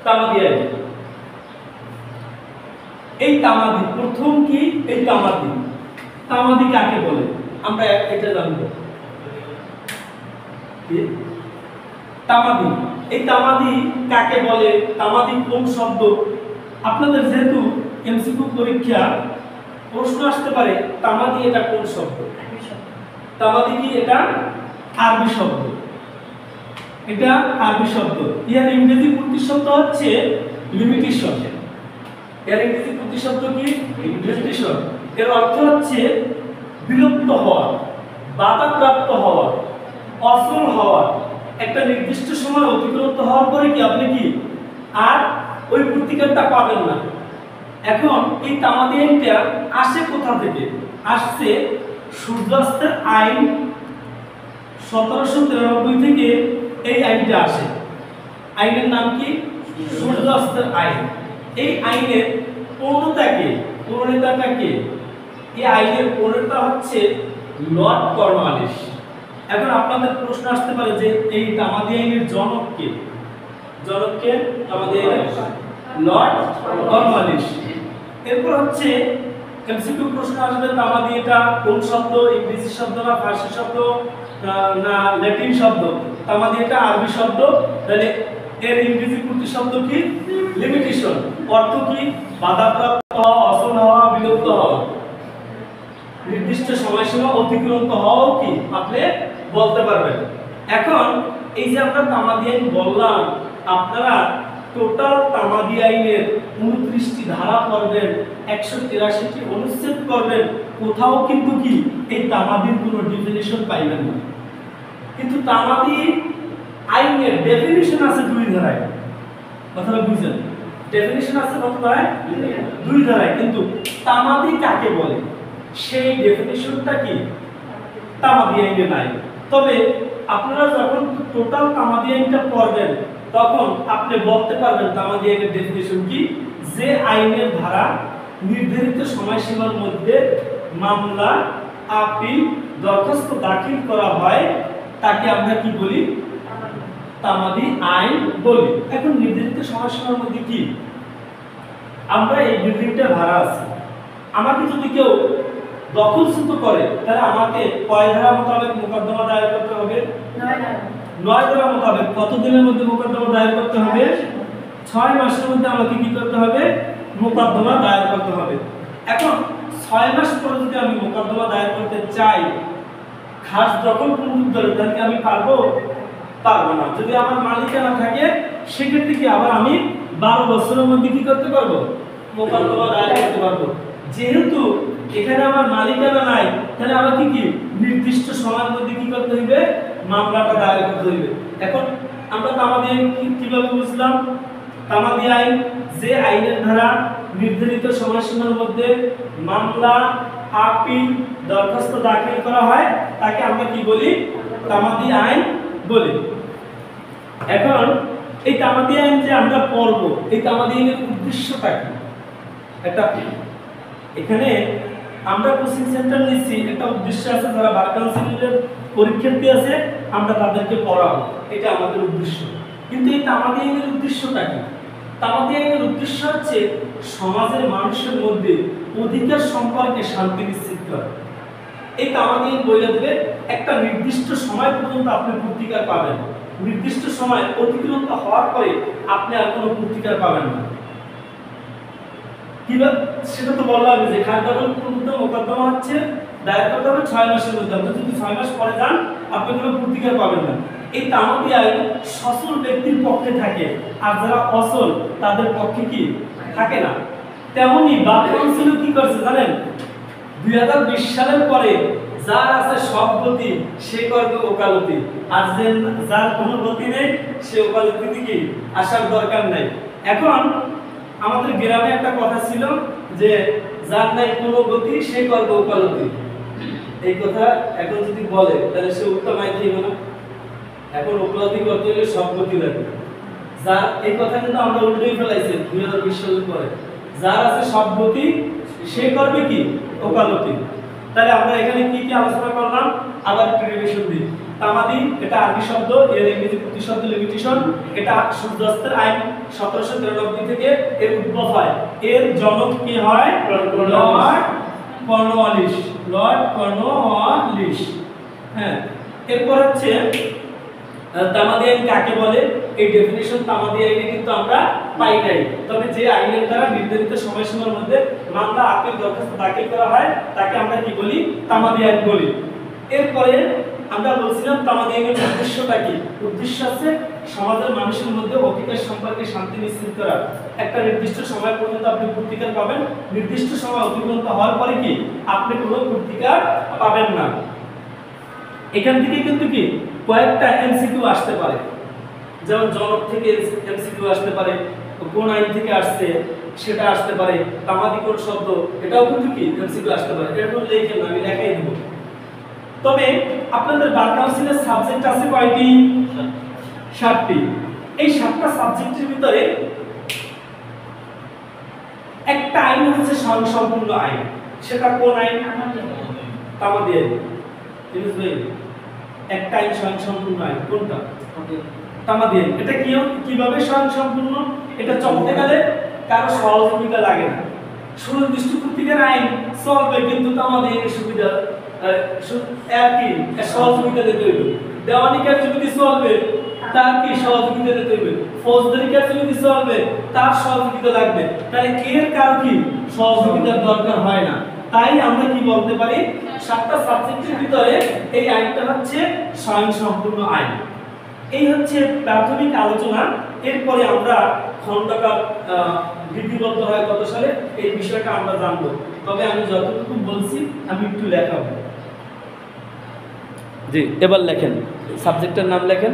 তামাদি আইন। এই তামাদি প্রথম কি? এই তামাদি, তামাদি কাকে বলে আমরা এটা জানবো। তামাদি, এই তামাদি কাকে বলে, তামাদি কোন শব্দ? আপনাদের যেহেতু এমসিকিউ পরীক্ষা প্রশ্ন আসতে পারে তামাদি এটা কোন শব্দ? তামাদি কি? এটা আরবি শব্দ, এটা আরবি শব্দ। এর ইংরেজি প্রতিশব্দ হচ্ছে লিমিটেশন। এর ইংরেজি প্রতিশব্দ কি? লিমিটেশন। এর অর্থ হচ্ছে বিলুপ্ত হওয়া, বাধাপ্রাপ্ত হওয়া, অচল হওয়া, একটা নির্দিষ্ট সময় অতিক্রান্ত হওয়ার পরে কি আপনি কি আর ওই প্রতিকারটা পাবেন না। এখন এই তামাদি আইনটা আসে কোথা থেকে? আসছে সূর্যাস্তের আইন, 1793 থেকে এই আইনটা আসে। আইনের নাম কি? সূর্যাস্তের আইন। এই আইনের প্রণেতাটা কে? এই আইনের প্রণেতা হচ্ছে লর্ড কর্নওয়ালিস। এখন আপনাদের প্রশ্ন আসতে পারে যে এই তামাদি আইনের জনক কে? জনককে তামাদি আইনের লর্ড কর্নওয়ালিস। এরপর হচ্ছে এমসিকিউ প্রশ্ন আসবে তামাদি এটা কোন শব্দ? ইংরেজি শব্দ না ফার্সি শব্দ না ল্যাটিন শব্দ? তামাদি এটা আরবি শব্দ। তাহলে এর ইংরেজি প্রতিশব্দ কি? লিমিটেশন। অর্থ কি? বাধাপ্রাপ্ত হওয়া, অচল হওয়া, বিলুপ্ত হওয়া, নির্দিষ্ট সময়সীমা অতিক্রান্ত হওয়াও কি আপনি বলতে পারবেন। এখন এই যে আমরা তামাদি আইন বললাম, আপনারা টোটাল তামাদি আইনের 29টি ধারা পড়বেন, 183টি অনুচ্ছেদ পড়বেন, কোথাও কিন্তু কি এই তামাদির কোনো ডেফিনিশন পাইবেন না। কিন্তু তামাদি আইনের ডেফিনিশন আছে 2 ধারায়। কথাটা বুঝছেন? ডেফিনিশন আছে কত ধারায়? 2 ধারায়। কিন্তু তামাদি কাকে বলে সেই ডেফিনিশনটা কি তামাদি আইনে নাই। তবে আপনারা যখন টোটাল তামাদি আইনটা পড়বেন তখন আপনি বলতে পারবেন তামাদি আইনের ডেফিনিশন কি। যে আইনের ধারা নির্ধারিত সময়সীমার মধ্যে মামলা, আপিল, দরখাস্ত দাখিল করা হয় তাকে আমরা কি বলি? তামাদি আইন বলি। এখন নির্ধারিত সময়সীমার মধ্যে কি আমরা এই বিল্ডিংটা ভাড়া আছে, আমাকে যদি কেউ দখলচ্যুত করে তাহলে আমাকে কয় ধারা মোতাবেক মোকদ্দমা দায়ের করতে হবে? 9 ধারা মোতাবেক। কত দিনের মধ্যে মোকদ্দমা দায়ের করতে হবে? 6 মাসের মধ্যে আমাকে কি করতে হবে? মোকদ্দমা দায়ের করতে হবে। এখন 6 মাস পরে যদি আমি মোকদ্দমা দায়ের করতে চাই, খাস দখল পুনরুদ্ধার তাহলে আমি পারবো না। যদি আমার মালিকানা থাকে সেক্ষেত্রে কি আবার আমি 12 বছরের মধ্যে কি করতে পারবো? মোকদ্দমা দায়ের করতে পারবো। যেহেতু এখানে আমার মালিকানা নাই তাহলে আমাকে কি নির্দিষ্ট সময়ের মধ্যে কি করতে হইবে? মামলাটা দায়ের করতে হইবে। এখন আমরা তামাদি আইন কিভাবে বুঝলাম? তামাদি আইন যে আইনের ধারা নির্ধারিত সময়সীমার মধ্যে মামলা, আপিল, দরখাস্ত দাখিল করা হয় তাকে আমরা কি বলি? তামাদি আইন বলি। এখন এই তামাদি আইন যে আমরা পড়ব, এই তামাদি আইনের উদ্দেশ্যটা কি? একটা এখানে আমরা কোচিং সেন্টার নিচ্ছি, একটা উদ্দেশ্য আছে, যারা বার কাউন্সিলের পরীক্ষার্থী আছে আমরা তাদেরকে পড়াবো, এটা আমাদের উদ্দেশ্য। কিন্তু এই তামাদি আইনের উদ্দেশ্যটা কি? তামাদি আইনের উদ্দেশ্য হচ্ছে সমাজের মানুষের মধ্যে অধিকার সম্পর্কে শান্তি নিশ্চিত করা। এই তামাদি আইন বলে দেবে একটা নির্দিষ্ট সময় পর্যন্ত আপনি প্রতিকার পাবেন, নির্দিষ্ট সময় অতিক্রান্ত হওয়ার পরে আপনি আর কোনো প্রতিকার পাবেন না। সেটা তো বললাম যে খাস দখল পুনরুদ্ধার মোকদ্দমা হচ্ছে দায়ের করতে হবে 6 মাসের মধ্যে। আপনি যদি 6 মাস পরে যান আপনি কোনো প্রতিকার পাবেন না। এই তামাদি আইন সচল ব্যক্তির পক্ষে থাকে, আর যারা অচল তাদের পক্ষে কি থাকে না। তেমনি বার কাউন্সিল কি করছে জানেন? 2020 সালের পরে যার আছে সব গতি সে করবে ওকালতি, আর যার কোনো গতি নেই সে ওকালতি থেকে আসার দরকার নাই। এখন আমাদের গ্রামে একটা কথা ছিল যে যার নাই কোনো গতি সে করবে ওকালতি। এই কথা এখন যদি বলে তাহলে সে উত্তম আইন দিবে না। এখন ওকালতি করতে হলে সব গতি লাগবে। যার এই কথা কিন্তু আমরা উল্টেই ফেলাইছি 2020 সালের পরে, যার আছে সব গতি সে করবে কি ওকালতি। তাহলে আমরা এখানে কি কি আলোচনা করলাম আবার একটু রিভিশন দিই। তামাদি এটা আরবি শব্দ, এর ইংরেজি প্রতিশব্দ লিমিটেশন। এটা সূর্যাস্তের আইন 1793 থেকে এর উদ্ভব হয়। এর জনক কি হয়? Lord Cornwallis. Lord Cornwallis. হ্যাঁ, এরপর হচ্ছে তামাদি আইন কাকে বলে? এই ডেফিনিশন তামাদি আইনে কিন্তু আমরা পাই নাই, তবে যে আইনের দ্বারা নির্ধারিত সময়সীমার মধ্যে মামলা আপিল দরখাস্ত দাখিল করা হয় তাকে আমরা কি বলি? তামাদি আইন বলি। এরপরে আমরা বলছিলাম তামাদি আইনের উদ্দেশ্যটা কি? উদ্দেশ্য আছে সমাজের মানুষের মধ্যে অধিকার সম্পর্কে শান্তি নিশ্চিত করা। একটা নির্দিষ্ট সময় পর্যন্ত আপনি পূর্তিকার পাবেন, নির্দিষ্ট সময় অতিক্রান্ত হওয়ার পরে কি আপনি কোনো পূর্তিকার পাবেন না। এখান থেকে কিন্তু কি কয়েকটা এমসিকিউ আসতে পারে, যেমন জনক থেকে এমসিকিউ আসতে পারে, কোন আইন থেকে আসছে সেটা আসতে পারে, তামাদি কোন শব্দ এটাও কিন্তু কি এমসিকিউ আসতে পারে। এরকম লিখে না, আমি দেখাই দেব। তবে আপনাদের বার কাউন্সিলের সাবজেক্ট আছে কয়টি? 7টি। এই 7টা সাবজেক্টের ভিতরে একটা আইন হচ্ছে স্বয়ংসম্পূর্ণ আইন। সেটা কোন আইন? তামাদি আইন। জিনিস ভাই, একটা আইন স্বয়ংসম্পূর্ণ আইন কোনটা? তামাদি আইন। এটা কিভাবে স্বয়ংসম্পূর্ণ? এটা চলতে গেলে কারো সহযোগিতা লাগে না। সুনির্দিষ্ট পূর্তিকার আইন চলবে, কিন্তু তামাদি আইনের সুবিধা একই, সহযোগিতা দিতে হইবে। দেওয়ানি কার্য যদি চলবে তার কি সহযোগিতা দিতে হইবে, ফৌজদারি কার্য যদি চলবে তার সহযোগিতা লাগবে। তাহলে এর কারো কি সহযোগিতার দরকার হয় না। তাই আমরা কি বলতে পারি? 7টা সাবজেক্টের ভিতরে এই আইনটা হচ্ছে স্বয়ংসম্পূর্ণ আইন। এই হচ্ছে প্রাথমিক আলোচনা। এরপরে আমরা খণ্ডকার বিধিবদ্ধ হয় কত সালে এই বিষয়টা আমরা জানবো। তবে আমি যতটুকু বলছি আমি একটু লেখাবো। জি, এবার লেখেন, সাবজেক্টের নাম লেখেন।